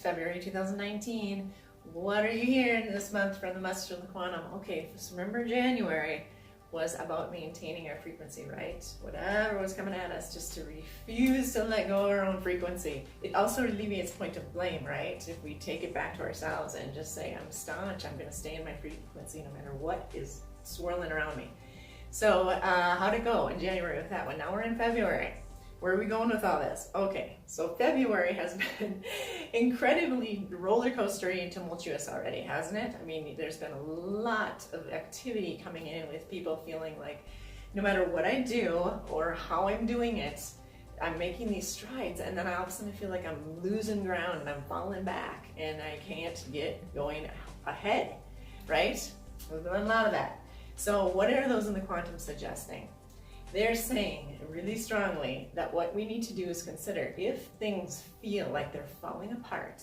February 2019. What are you hearing this month from the message of the quantum? Okay, so remember January was about maintaining our frequency, right? Whatever was coming at us, just to refuse to let go of our own frequency. It also alleviates point of blame, right? If we take it back to ourselves and just say, I'm staunch, I'm gonna stay in my frequency no matter what is swirling around me. So how'd it go in January with that one? Now we're in February. Where are we going with all this? Okay, so February has been incredibly roller coastery and tumultuous already, hasn't it? I mean, there's been a lot of activity coming in with people feeling like no matter what I do or how I'm doing it, I'm making these strides, and then I all of a sudden feel like I'm losing ground and I'm falling back and I can't get going ahead, right? There's been a lot of that. So what are those in the quantum suggesting? They're saying really strongly that what we need to do is consider if things feel like they're falling apart,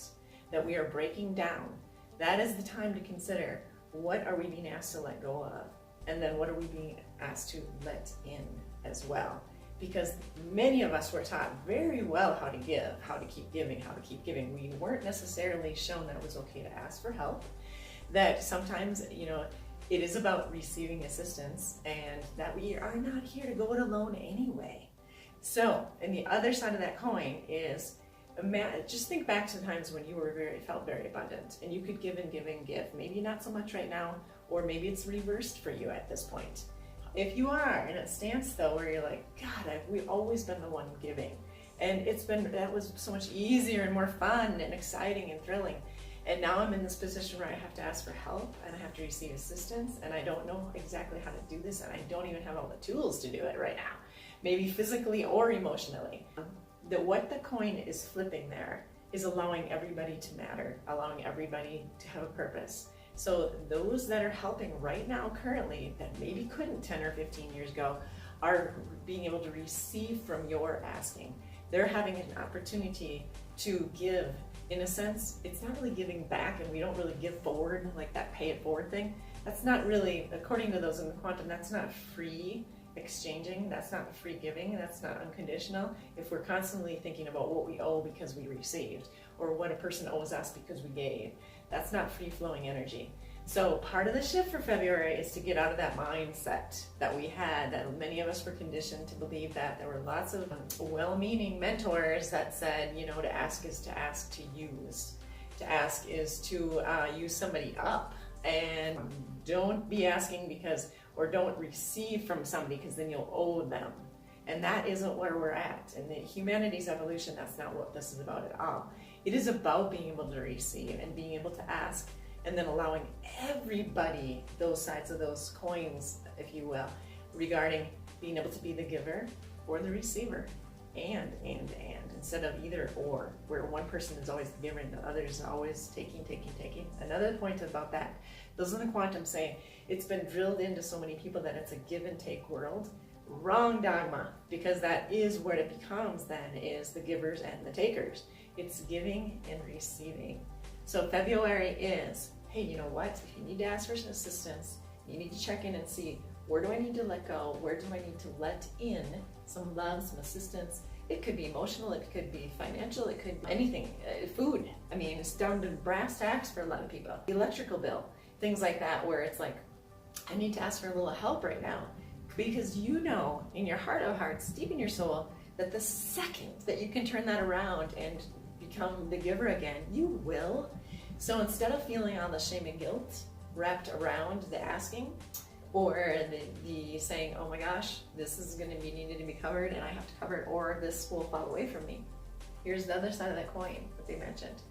that we are breaking down, that is the time to consider what are we being asked to let go of, and then what are we being asked to let in as well. Because many of us were taught very well how to give, how to keep giving, how to keep giving. We weren't necessarily shown that it was okay to ask for help, that sometimes, you know, it is about receiving assistance and that we are not here to go it alone anyway. So, and the other side of that coin is, just think back to the times when you were felt very abundant and you could give and give and give. Maybe not so much right now, or maybe it's reversed for you at this point. If you are in a stance though where you're like, God, we've always been the one giving, and that was so much easier and more fun and exciting and thrilling. And now I'm in this position where I have to ask for help and I have to receive assistance, and I don't know exactly how to do this, and I don't even have all the tools to do it right now, maybe physically or emotionally. What the coin is flipping there is allowing everybody to matter, allowing everybody to have a purpose. So those that are helping right now currently that maybe couldn't 10 or 15 years ago are being able to receive from your asking. They're having an opportunity to give. In a sense, it's not really giving back, and we don't really give forward, like that pay it forward thing. That's not really, according to those in the quantum, that's not free exchanging, that's not free giving, that's not unconditional. If we're constantly thinking about what we owe because we received, or what a person owes us because we gave, that's not free-flowing energy. So part of the shift for February is to get out of that mindset that we had, that many of us were conditioned to believe that. There were lots of well-meaning mentors that said, you know, to ask is to ask to use. To ask is to use somebody up, and don't be asking because, or don't receive from somebody because then you'll owe them. And that isn't where we're at. In the humanity's evolution, that's not what this is about at all. It is about being able to receive and being able to ask, and then allowing everybody those sides of those coins, if you will, regarding being able to be the giver or the receiver, and, instead of either or, where one person is always the giver and the other is always taking. Another point about that, those in the quantum say it's been drilled into so many people that it's a give and take world. Wrong dogma, because that is what it becomes then, is the givers and the takers. It's giving and receiving. So February is, hey, you know what? If you need to ask for some assistance, you need to check in and see, where do I need to let go? Where do I need to let in some love, some assistance? It could be emotional, it could be financial, it could be anything. Food, I mean, it's down to brass tacks for a lot of people. The electrical bill, things like that, where it's like, I need to ask for a little help right now. Because you know, in your heart of hearts, deep in your soul, that the second that you can turn that around and become the giver again, you will. So instead of feeling all the shame and guilt wrapped around the asking, or the saying, oh my gosh, this is going to be needed to be covered and I have to cover it, or this will fall away from me. Here's the other side of that coin that they mentioned.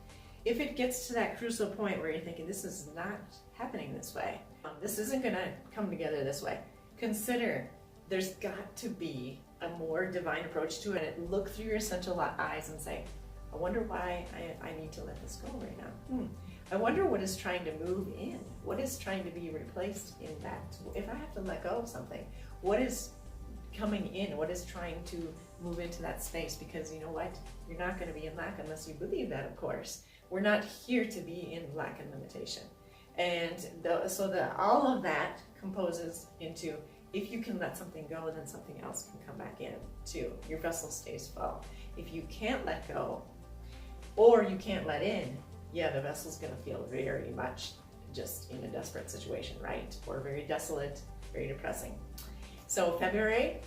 If it gets to that crucial point where you're thinking, this is not happening this way, this isn't going to come together this way, consider there's got to be a more divine approach to it. Look through your essential eyes and say, I wonder why I need to let this go right now. I wonder what is trying to move in. What is trying to be replaced in that? If I have to let go of something, what is coming in? What is trying to move into that space? Because you know what? You're not going to be in lack unless you believe that, of course. We're not here to be in lack and limitation. And all of that composes into, if you can let something go, then something else can come back in too. Your vessel stays full. If you can't let go, or you can't let in, yeah, the vessel's going to feel very much just in a desperate situation, right? Or very desolate, very depressing. So February,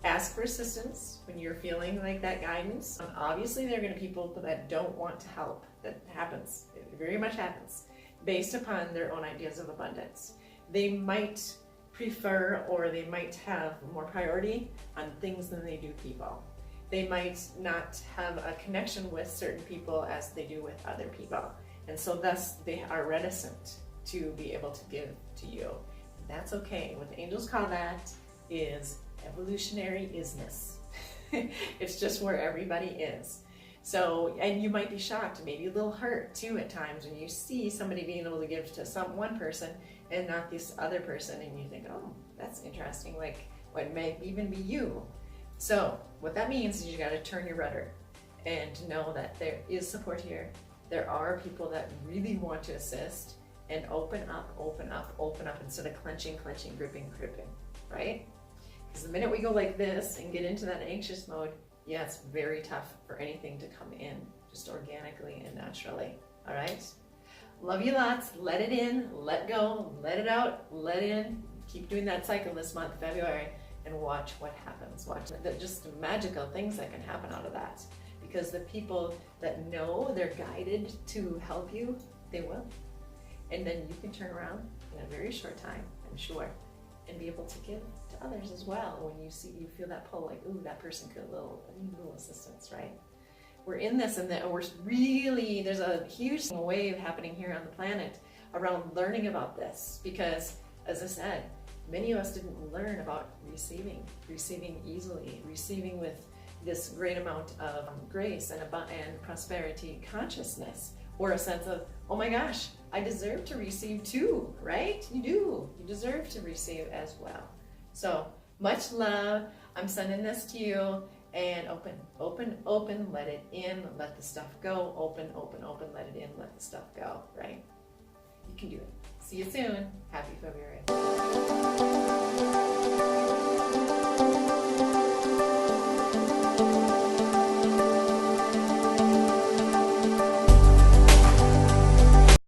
ask for assistance when you're feeling like that guidance. Obviously, there are going to be people that don't want to help. That happens. It very much happens based upon their own ideas of abundance. They might prefer, or they might have more priority on things than they do people. They might not have a connection with certain people as they do with other people. And so thus they are reticent to be able to give to you. And that's okay. What the angels call that is evolutionary isness. It's just where everybody is. So, and you might be shocked, maybe a little hurt too at times when you see somebody being able to give to one person and not this other person, and you think, oh, that's interesting, like what may even be you. So what that means is you got to turn your rudder and know that there is support here. There are people that really want to assist, and open up instead of clenching, gripping, right? Because the minute we go like this and get into that anxious mode, yeah, it's very tough for anything to come in just organically and naturally. All right? Love you lots. Let it in, let go, let it out, let in. Keep doing that cycle this month, February, and watch what happens. Watch the just magical things that can happen out of that. Because the people that know they're guided to help you, they will. And then you can turn around in a very short time, I'm sure, and be able to give to others as well when you feel that pull, like, ooh, that person could I need a little assistance, right? We're in this, and there's a huge wave happening here on the planet around learning about this, because, as I said, many of us didn't learn about receiving easily, receiving with this great amount of grace and prosperity consciousness, or a sense of, oh my gosh, I deserve to receive too, right? You do. You deserve to receive as well. So much love. I'm sending this to you. And open, let it in, let the stuff go. Open, let it in, let the stuff go, right? You can do it. See you soon. Happy February.